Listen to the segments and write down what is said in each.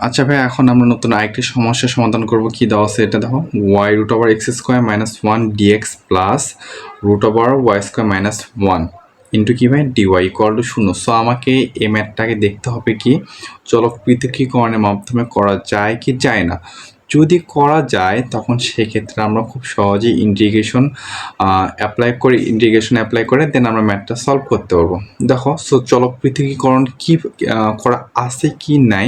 আচ্ছা ভাই, এখন আমরা নতুন আরেকটি সমস্যার সমাধান করব। কি দেওয়া আছে এটা দেখো, y root over x square minus one DX plus root over Y square minus one into কি ভাই ডিওয়াই ইকুয়াল টু শূন্য। সো আমাকে এই ম্যাথটাকে দেখতে হবে কি চলক পৃথকীকরণের মাধ্যমে করা যায় কি যায় না। যদি করা যায় তখন সেক্ষেত্রে আমরা খুব সহজেই ইন্টিগ্রেশন অ্যাপ্লাই করে দেন আমরা ম্যাথটা সলভ করতে পারবো। দেখো, সো চলক পৃথকীকরণ কি করা আছে কি নাই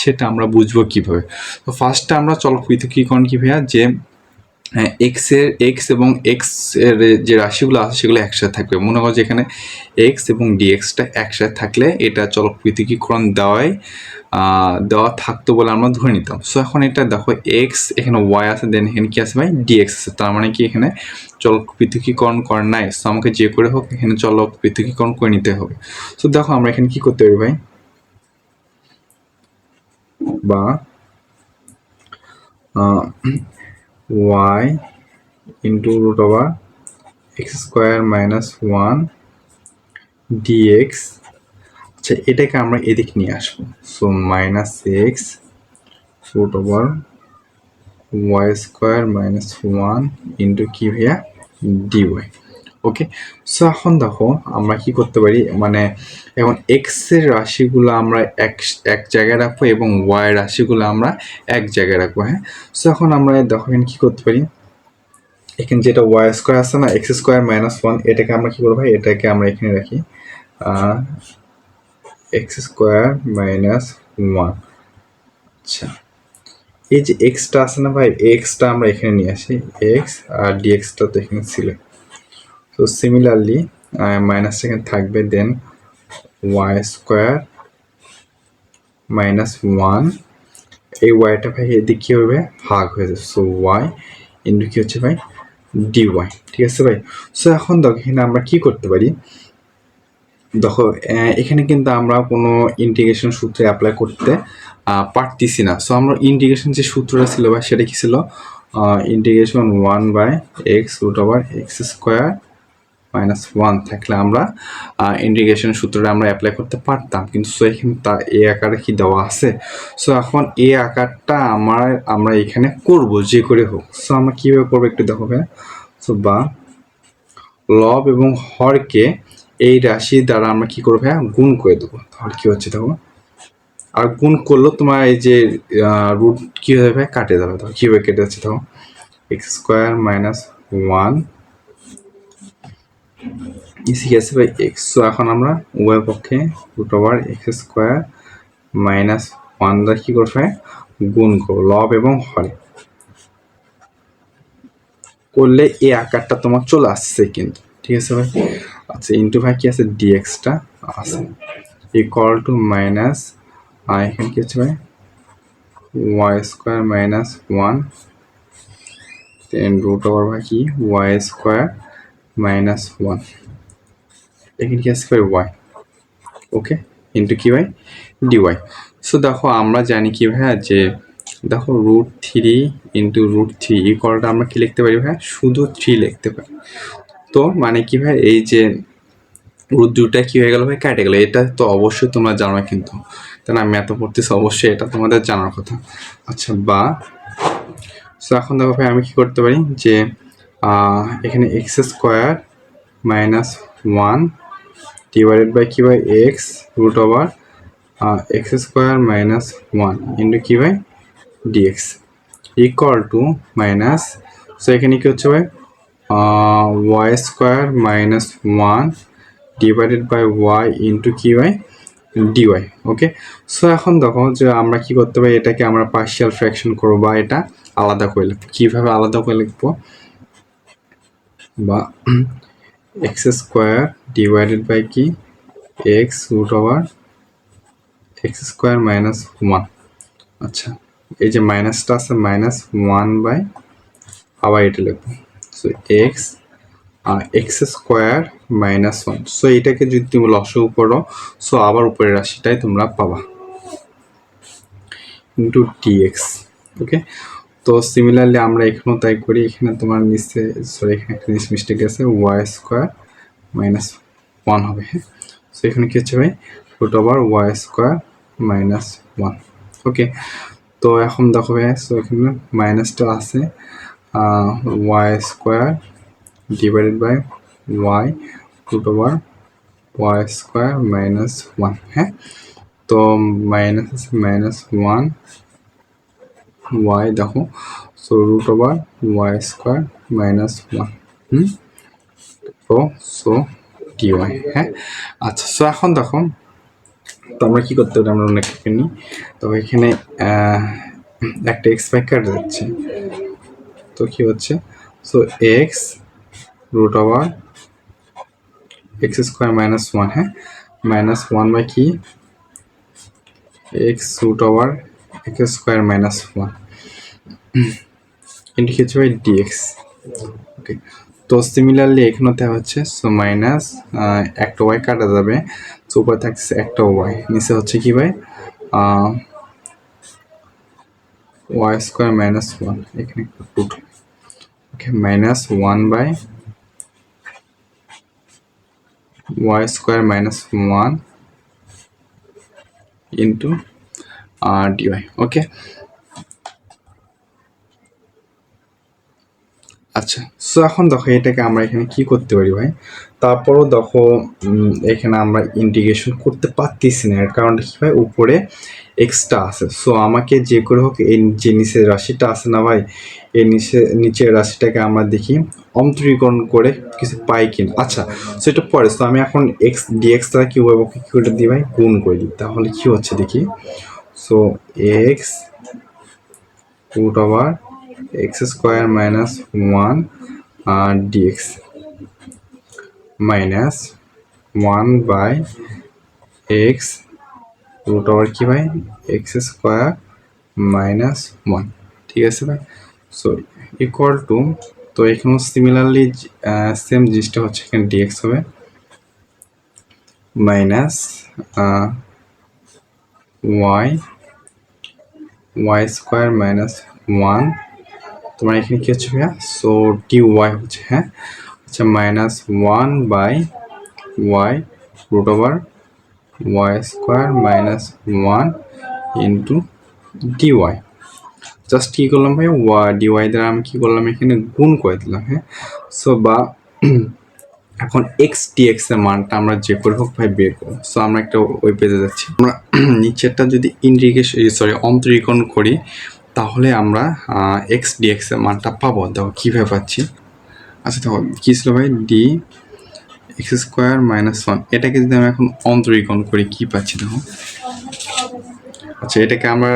সেটা আমরা বুঝবো কিভাবে। তো ফার্স্টে আমরা চলক পৃথকীকরণ কি ভাইয়া, যে এক্স এবং এক্স এর যে রাশিগুলো আছে সেগুলো একসাথে থাকবে। মনে করো যে এখানে এক্স এবং ডিএক্সটা একসাথে থাকলে এটা চলক পৃথকীকরণ দেওয়া থাকতো বলে আমরা ধরে নিতাম। সো এখন এটা দেখো, এক্স এখানে ওয়াই আছে, দেন এখানে কি আছে ভাই ডিএক্স আছে, তার মানে কি এখানে চলক পৃথকীকরণ করা নাই। সো আমাকে যে করে হোক এখানে চলক পৃথকীকরণ করে নিতে হবে। সো দেখো আমরা এখানে কি করতে পারি ভাই, বা y into root over x square minus one DX, আচ্ছা এটাকে আমরা এদিকে নিয়ে আসবো। So minus X root over Y square minus one into কি ভাইয়া ডিওয়াই। ওকে, সো এখন দেখো আমরা কি করতে পারি, মানে এখন এক্স এর রাশিগুলো আমরা এক জায়গায় রাখবো এবং ওয়াই রাশিগুলো আমরা এক জায়গায় রাখবো। হ্যাঁ, সো এখন আমরা দেখো এখানে কি করতে পারি, এখানে যেটা ওয়াই স্কোয়ার আছে না, এক্স স্কোয়ার মাইনাস ওয়ান, এটাকে আমরা কি করবো ভাই, এটাকে আমরা এখানে রাখি এক্স স্কোয়ার মাইনাস ওয়ান। আচ্ছা, এই যে এক্সটা আছে না ভাই, এক্সটা আমরা এখানে নিয়ে আসি, এক্স আর ডিএক্সটা তো এখানে ছিল। তো সিমিলারলি মাইনাস এখানে থাকবে, দেন ওয়াই স্কোয়ার মাইনাস ওয়ান, এই ওয়াইটা ভাই এদিকে কী হবে ভাগ হয়ে যাবে। সো ওয়াই ইন্টু কী হচ্ছে ভাই ডিওয়াই। ঠিক আছে ভাই। সো এখন দেখো এখানে আমরা কি করতে পারি, দেখো এখানে কিন্তু আমরা কোনো ইন্টিগ্রেশন সূত্র অ্যাপ্লাই করতে পারতেছি না। সো আমরা ইন্টিগ্রেশন যে সূত্রটা ছিল ভাই সেটা কি ছিল, integration one by x root over x square minus one থাকলে আমরা ইন্টিগ্রেশন সূত্রটা আমরা অ্যাপ্লাই করতে পারতাম, কিন্তু সো এখানে এ আকারে কি দেওয়া আছে। সো এখন এই আকারটা আমরা এখানে করব যে করে হোক। সো আমরা কীভাবে করবো একটু দেখো ভাই। সো বা লব এবং হরকে এই রাশি দ্বারা আমরা কি করবো ভাইয়া গুণ করে দেবো, তাহলে কি হচ্ছে দেখো, আর গুণ করলেও তোমার এই যে রুট কি হয়ে ভাই কাটে যাবে। দেখো কীভাবে কেটে যাচ্ছে, দেখো এক্স স্কোয়ার মাইনাস ওয়ান ইসি আছে ভাই এক্স। সো এখন আমরা উভয় পক্ষে root over x square minus one দ্বারা কী করবে গুণ করবো লব এবং হরে, করলে এই আকারটা তোমার চলে আসছে কিন্তু। ঠিক আছে ভাই। আচ্ছা ইন্টু ভাই কি আছে ডিএক্সটা আছে ইকুয়াল টু মাইনাস এখানে কি হচ্ছে ভাই ওয়াই স্কোয়ার মাইনাস ওয়ান, দেন রুট ওভার ভাই কি ওয়াই স্কোয়ার মাইনাস ওয়ান, এখানে কি আসছে ভাই ওয়াই। ওকে, ইন্টু কি ভাই ডিওয়াই। সো দেখো আমরা জানি কি ভাইয়া, যে দেখো root three into root three ইকুয়ালটা আমরা কি লিখতে পারি ভাইয়া, শুধু থ্রি লিখতে পারি। তো মানে কি ভাই, এই যে রুট দুটা কি হয়ে গেল ভাই কেটে গেল, এটা তো অবশ্যই তোমরা জানো, কিন্তু তাহলে আমি এত পড়তেছি অবশ্যই এটা তোমাদের জানার কথা। আচ্ছা বা সো এখন দেখো ভাই আমি কি করতে পারি, যে এখানে x square minus one divided by কি by x root over x square minus one into কি by d x equal to minus, so এখানে কি হচ্ছে ভাই y square minus one divided by y into কি বাই ডিওয়াই। ওকে, সো এখন দেখো যে আমরা কি করতে পারি, এটাকে আমরা পার্শিয়াল ফ্র্যাকশন করবো বা এটা আলাদা করে লিখবো। কীভাবে আলাদা করে লিখবো, বা এক্স স্কোয়ার ডিভাইডেড বাই কি x root over x square minus one. আচ্ছা এই যে মাইনাসটা আছে মাইনাস ওয়ান বাই আবার এটা লিখবো, so x x square minus one. So এটাকে যদি তুমি লসাগু করো, সো আবার উপরের রাশিটাই তোমরা পাবা ইন্টু ডিএক্স। ওকে, তো সিমিলারলি আমরা এখানেও তাই করি, এখানে তোমার নিচে সরি এখানে একটা জিনিস মিস্টেক আছে, ওয়াই স্কোয়ার মাইনাস ওয়ান হবে। হ্যাঁ, সো এখানে কী হচ্ছে ভাই root over Y square minus one. Okay, তো এখন দেখো ভাইয়া, সো এখানে মাইনাসটা আছে y square divided by y root over Y square minus one. হ্যাঁ, তো মাইনাস আছে মাইনাস ওয়ান ওয়াই দেখো, so root over Y square minus one. তো সো ডি ওয়াই। হ্যাঁ, আচ্ছা, সো এখন দেখো, তো আমরা কী করতে পারি, আমরা অনেক নিই। তো এখানে একটা এক্স বাই কাটা যাচ্ছে, তো কি হচ্ছে, so x root over x square minus one. হ্যাঁ, মাইনাস ওয়ান বাই কি x root over x square minus one into কি হচ্ছে বাই ডিএক্স। ওকে, তো সিমিলারলি এখানেতে হচ্ছে, সো মাইনাস একটা ওয়াই কাটা যাবে, সো উপরে থাকছে একটা ওয়াই, নিচে হচ্ছে কি ভাই ওয়াই স্কোয়ার মাইনাস ওয়ান, এখানে root. Okay, minus one by y square minus one into d y. Okay, আচ্ছা, সো এখন দেখো এটাকে আমরা এখানে কি করতে পারি ভাই, তারপরও দেখো এখানে আমরা ইন্টিগ্রেশন করতে পারতেছি না, এর কারণটা কি ভাই, উপরে এক্সট্রা আছে। সো আমাকে যে করে হোক এই যে নিচের রাশিটা আছে না ভাই, এই নিচের রাশিটাকে আমরা দেখি অন্তরীকরণ করে কিছু পাই কিনা। আচ্ছা, সো এটা পরে, সো আমি এখন এক্স ডিএক্স দ্বারা কি হবে, কি করে দিই ভাই, গুণ করে দিই, তাহলে কি হচ্ছে দেখি, so x root over x square minus one dx minus one by x root over কি ভাই এক্স স্কোয়ার মাইনাস ওয়ান। ঠিক আছে ভাই, সো ইকুয়াল টু, তো এখানেও সিমিলারলি সেম জিনিসটা হচ্ছে, এখানে ডিএক্স হবে minus y y square minus one, তোমার এখানে কি হচ্ছে ভাইয়া, সো ডি ওয়াই হচ্ছে। হ্যাঁ, আচ্ছা, minus one by y root over Y square minus one into d y. Just কী করলাম ভাই, ডি ওয়াই দ্বারা আমি কী করলাম, এখানে গুণ করে দিলাম। হ্যাঁ, সো বা এখন এক্স ডিএক্স এর মানটা আমরা যে করে হোক ভাই বের করবো। সো আমরা একটা ওই পেজে যাচ্ছি, আমরা নিচেরটা যদি অন্তরীকরণ করি, তাহলে আমরা এক্স ডিএক্স এর মানটা পাবো। দেখো কীভাবে পাচ্ছি, আচ্ছা দেখো কী ছিল ভাই, D x square minus one, এটাকে যদি আমি এখন অন্তরীকরণ করি কী পাচ্ছি দেখো। আচ্ছা, এটাকে আমরা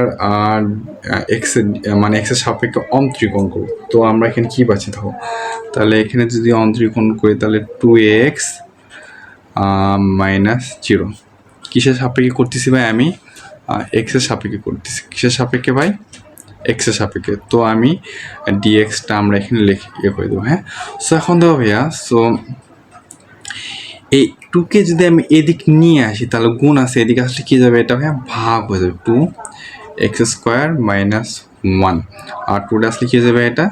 এক্সের মানে এক্সের সাপেক্ষে অন্তরীকরণ করব, তো আমরা এখানে কী পাচ্ছি দেখো, তাহলে এখানে যদি অন্তরীকরণ করি তাহলে টু এক্স মাইনাস জিরো, কিসের সাপেক্ষে করতেছি ভাই, আমি এক্সের সাপেক্ষে করতেছি, কিসের সাপেক্ষে ভাই, এক্সের সাপেক্ষে। তো আমি ডিএক্সটা আমরা এখানে লিখে করে দেবো। হ্যাঁ, সো এখন দেখো ভাইয়া, সো এই টুকে যদি আমি এদিক নিয়ে আসি, তাহলে গুণ আছে, এদিকে আসলে কী যাবে, এটা ভাইয়া ভাগ হয়ে যাবে, two x square minus one, আর টুটা আসলে কী যাবে, এটা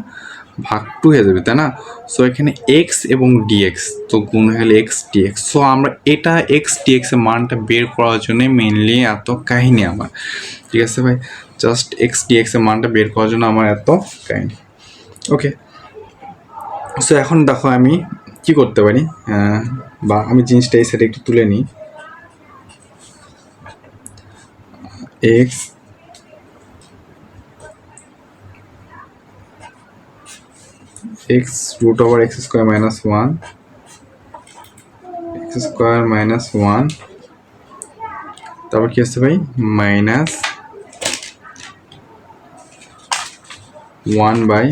ভাগ টু হয়ে যাবে, তাই না। সো এখানে এক্স এবং ডিএক্স, তো গুণ হয়ে গেলে এক্স ডিএক্স। সো আমরা এটা এক্স ডিএক্স এর মানটা বের করার জন্য মেনলি এত কাহিনী আমার। ঠিক আছে ভাই, জাস্ট এক্স ডিএক্স এর মানটা বের করার জন্য আমার এত কাহিনী। ওকে, সো এখন দেখো আমি কি করতে পারি, বা আমি জিনিসটা এই সাইডে একটু তুলে নিই, x x root over x square minus one x square minus one, তারপর কি আসছে ভাই, মাইনাস ওয়ান বাই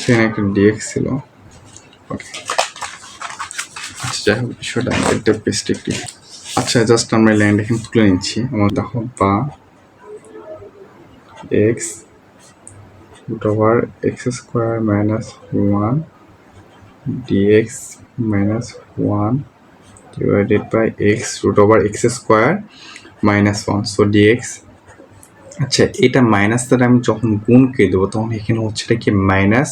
সেখানে একটা ডিএক্স ছিল। ওকে, আচ্ছা যাই হোক, বিষয়টা একটা পেস্ট একটি। আচ্ছা, জাস্ট আমরা ল্যান্ড এখানে তুলে নিচ্ছি, আমার দেখো বা x root over x square minus one dx minus one divided by x root over x square minus one, so dx. আচ্ছা, এটা মাইনাস দ্বারা আমি যখন গুণ করে দেবো, তখন এখানে হচ্ছে এটা কি minus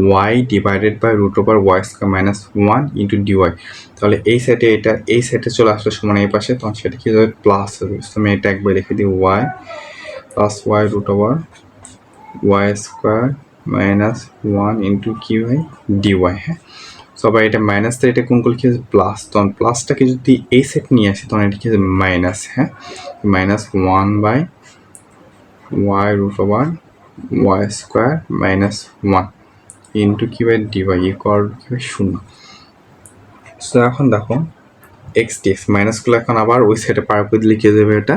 y divided by root over Y square minus 1 into dy. তাহলে এই সাইডে এটা এই সাইডে চলে আসলে সমান এই পাশে, তখন সেটা কি হবে প্লাস হবে। আমি এটা একবার লিখে দিই y plus y root over Y square minus 1 into কি হয় ডিওয়াই। হ্যাঁ, সবাই এটা মাইনাস তো এটা কোন করলে কি হচ্ছে প্লাস, তখন প্লাসটাকে যদি এই সেট নিয়ে আসি তখন এটা কি হচ্ছে মাইনাস। হ্যাঁ, minus 1 by y root over Y square minus 1 into কি বাই ডিওয়াই ইকুয়াল কি হয় 0। সো এখন দেখো এক্স ডিএক্স মাইনাসগুলো এখন আবার ওই সাইডে পার করে দিলে কি যাবে এটা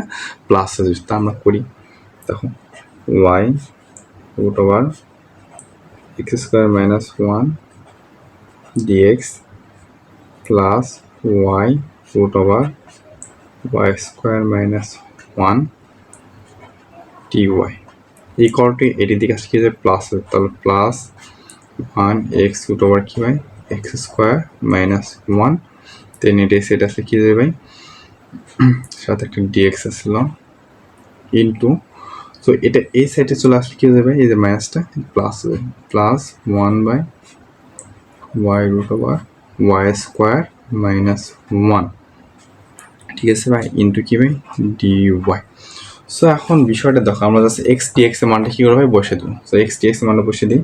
প্লাস হয়ে যাবে। তা আমরা করি, দেখো y root over x square minus 1 dx plus y root over Y square minus 1 dy equal to এটির দিকে আসলে কি যাবে প্লাস হবে। তাহলে প্লাস 1 এক্স রুট ওভার কি হয় এক্স স্কোয়ার মাইনাস 1 দেন এটা সেট আসলে কি যাবে ভাই সাথে একটা ডিএক্স আসলো ইন্টু, সো এটা এই সাইডে চলে আসলে কি যাবে এই যে মাইনাসটা প্লাস হবে, plus 1 by y root over Y square minus 1, ঠিক আছে ভাই ইন্টু কি ভাই ডিওয়াই। সো এখন বিষয়টা দেখো আমরা জাস্ট এক্স ডিএক্স এর মানটা কি করবো ভাই বসে দেবো। সো এক্স ডিএক্স এর মানটা বসে দিই,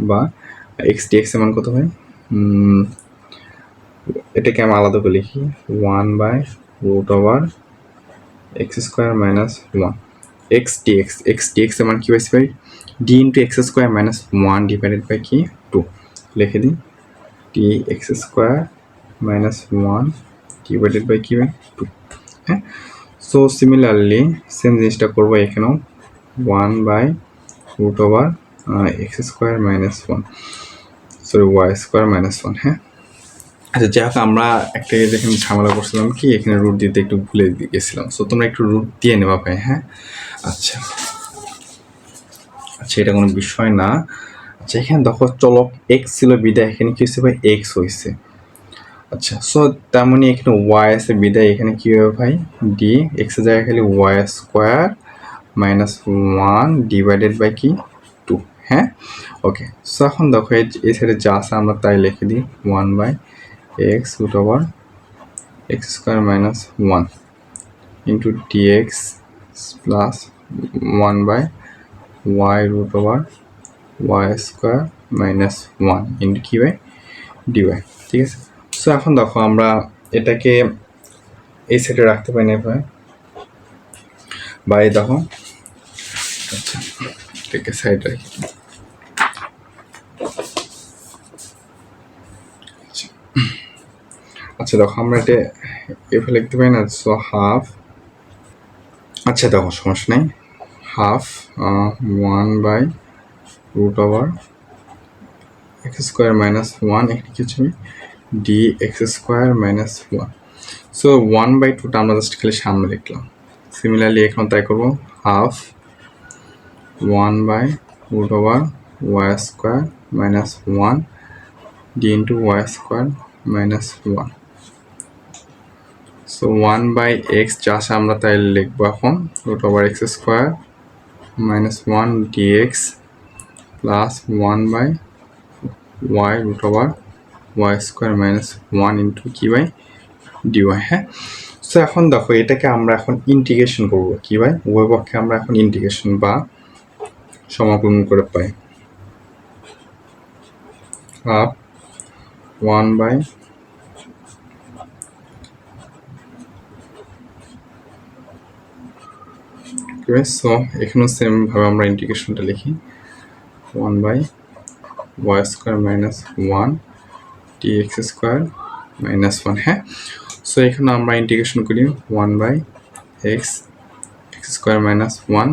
বা এক্স ডিএক্স এর মান কত হয় এটাকে আমি আলাদা করে লিখি 1 by root over x square minus 1 x dx এর মান কি হয়েছে ভাই d into x square minus 1 divided by কি 2 লিখে দিই d x square minus 1 divided by কি ভাই 2। হ্যাঁ, সো সিমিলারলি সেম জিনিসটা করবো এখানেও 1 by root over x square minus 1 sorry y square minus 1। হ্যাঁ, আচ্ছা যাই হোক আমরা একটা যেখানে ঝামেলা করছিলাম কি এখানে রুট দিতে একটু ভুলে গেছিলাম, সো তোমরা একটু রুট দিয়ে নেবা ভাই। হ্যাঁ, আচ্ছা আচ্ছা এটা কোনো বিষয় না। আচ্ছা এখানে দেখো চলক এক্স ছিল বিদায় এখানে কি হয়েছে ভাই এক্স হয়েছে। আচ্ছা সো তেমনই এখানে ওয়াই আছে বিদায় এখানে কি হবে ভাই ডি এক্স এর জায়গায় খালি y square minus 1 divided by কি 2। হ্যাঁ, ওকে সো এখন দেখো এই সাইডে যা আছে আমরা তাই লিখে দিই 1 by x root over x square minus 1 into dx plus 1 by y root over Y square minus 1 into কি বাই ডিওয়াই, ঠিক আছে। সো এখন দেখো আমরা এটাকে এই সাইডে রাখতে পারি না ভাই বা এই দেখো আচ্ছা এটাকে সাইড রাখি। আচ্ছা দেখো আমরা এটা এভাবে লিখতে পারি না, সো হাফ, আচ্ছা দেখো সমস্যা নেই half 1 by root over x square minus 1 এখানে কি হচ্ছে d x square minus 1। So 1/2টা আমরা জাস্ট খালি সামনে লিখলাম। সিমিলারলি এখন তাই করবো half 1 by root over Y square minus 1 d into y square minus 1। So 1 by x যা আছে আমরা তাই লিখবো এখন root over x square minus 1 dx plus 1 by y root over Y square minus 1 into কি বাই ডিওয়াই। হ্যাঁ, so এখন দেখো এটাকে আমরা এখন ইন্টিগ্রেশন করবো কি ভাই উভয় পক্ষে আমরা এখন ইন্টিগ্রেশন বা সমাকলন করে পাই হাফ 1 বাই সো এখানেও সেম ভাবে আমরা ইন্টিগ্রেশনটা লিখি 1 by y square minus 1 d x square minus 1। হ্যাঁ, সো এখানে আমরা ইন্টিগ্রেশন করি 1 by x x square minus 1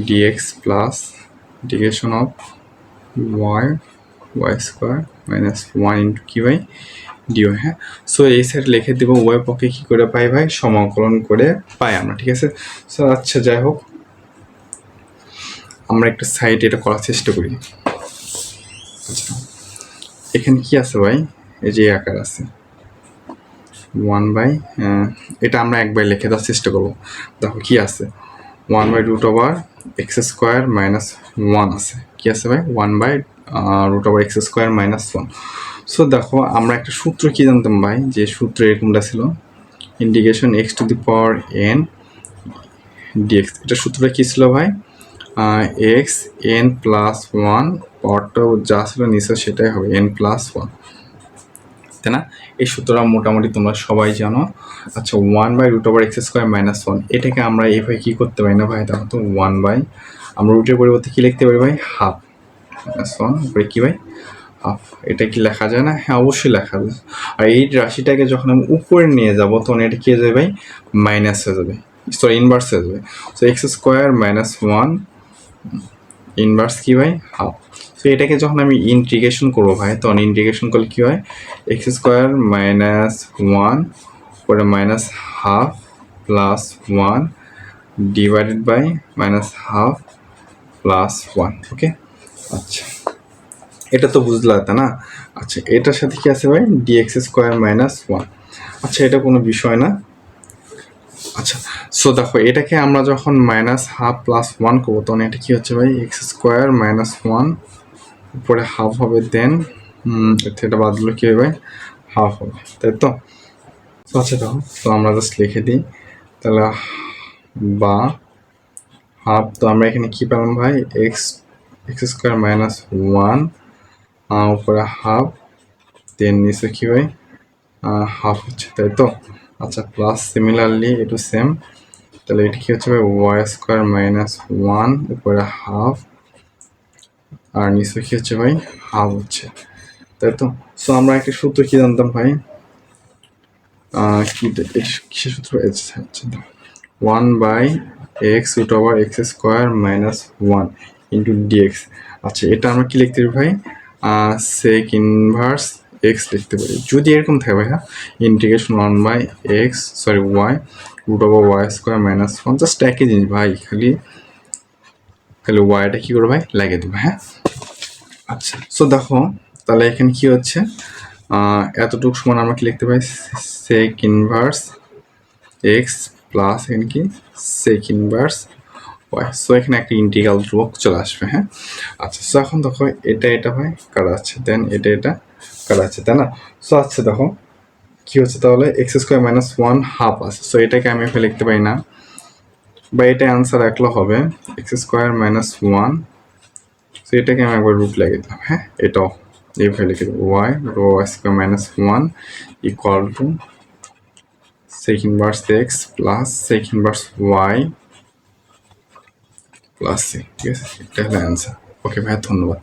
dx plus integration of y y square minus 1 into কি বাই ডিও। হ্যাঁ, সো এই সাইড লিখে দেব উভয় পক্ষে কী করে পাই ভাই সমাকলন করে পাই আমরা, ঠিক আছে। সো আচ্ছা যাই হোক আমরা একটা সাইড এটা করার চেষ্টা করি। আচ্ছা এখানে কি আছে ভাই এই যে আকার আছে 1 বাই এটা আমরা একবার লিখে দেওয়ার চেষ্টা করবো। দেখো কি আছে 1 by root over x square minus 1 আছে কি আছে ভাই 1 by root over x square minus 1। So দেখো আমরা একটা সূত্র কি জানতাম ভাই, যে সূত্র এরকমটা ছিল integration x to the power n dx. এটা সূত্রটা কী ছিল ভাই, এক্স এন প্লাস 1 পাওয়ারটা যা ছিল নিচে সেটাই হবে এন প্লাস 1, তাই না? এই সূত্রটা মোটামুটি তোমরা সবাই জানো। আচ্ছা 1/√x² - 1 এটাকে আমরা এইভাবে কী করতে পারি না ভাই, দেখো তো 1 আমরা রুটের পরিবর্তে কী লিখতে পারি ভাই, হাফ -1 উপরে কী ভাই হাফ। এটা কি লেখা যায় না? হ্যাঁ অবশ্যই লেখা যায়। আর এই রাশিটাকে যখন আমি উপরে নিয়ে যাব তখন এটা কী হয়ে যাবে ভাই, মাইনাস হয়ে যাবে, সরি ইনভার্স হয়ে যাবে। সো x² - 1 ইনভার্স কী ভাই, হাফ। তো এটাকে যখন আমি ইন্টিগ্রেশন করবো ভাই, তখন ইন্টিগ্রেশন করলে কী হয়, x² - 1 পরে minus half plus 1 divided by minus half plus 1। Okay আচ্ছা এটা তো বুঝলা তাই না? আচ্ছা এটার সাথে কি আছে ভাই, dx² - 1। আচ্ছা এটা কোনো বিষয় না। আচ্ছা সো দেখো এটাকে আমরা যখন মাইনাস হাফ প্লাস 1 করবো তখন এটা কি হচ্ছে ভাই, x² - 1 উপরে হাফ হবে, দেন এটা বাদ দিলে কী হবে ভাই, হাফ হবে, তাই তো? আচ্ছা দেখো তো আমরা জাস্ট লিখে দিই তাহলে, বা হাফ, তো আমরা এখানে কী পেলাম ভাই, x² - 1 উপরে হাফ, দেন নিচে কী ভাই, হাফ হচ্ছে, তাই তো? আচ্ছা প্লাস সিমিলারলি একটু সেম, তাহলে এটা কী হচ্ছে ভাই, y² - 1 উপরে হাফ আর নিচে কী হচ্ছে ভাই, হাফ হচ্ছে, তাই তো? সো আমরা একটা সূত্র কী জানতাম ভাই, কিসের সূত্র, আচ্ছা 1/x√x² - 1 ইন্টু ডিএক্স। আচ্ছা এটা আমরা কি লিখতে পারি ভাই, সেক ইনভার্স এক্স লিখতে পারি যদি এরকম থাকে ভাই। হ্যাঁ ইন্টিগ্রেশন 1/x, y√y² - 1 জাস্ট একই জিনিস ভাই, খালি ওয়াইটা কী করে ভাই লাগিয়ে দেবো। হ্যাঁ আচ্ছা সো দেখো তাহলে এখানে কি হচ্ছে, এতটুকু সমান আমরা কি লিখতে পারি, সেক ইনভার্স এক্স প্লাস এখানে কি সেক ইনভার্স ওয়াই। সো এখানে একটা ইন্টিগ্রাল ধ্রুবক চলে আসবে। হ্যাঁ আচ্ছা সো এখন দেখো এটা ভাই কাটা আছে, দেন এটা কাটা আছে, তাই না? সো আচ্ছা দেখো কী হচ্ছে তাহলে, x² - 1 হাফ আছে, সো এটাকে আমি এখানে লিখতে পারি না, বা এটা অ্যান্সার একলা হবে x² - 1, সো এটাকে আমি একবার রুট লাগিয়ে দিলাম। হ্যাঁ এটাও এইভাবে লিখে দেবো, y² - 1 equal to sec inverse x plus sec inverse y plus c। ঠিক আছে, এটা হলো অ্যান্সার। ওকে ভাই ধন্যবাদ।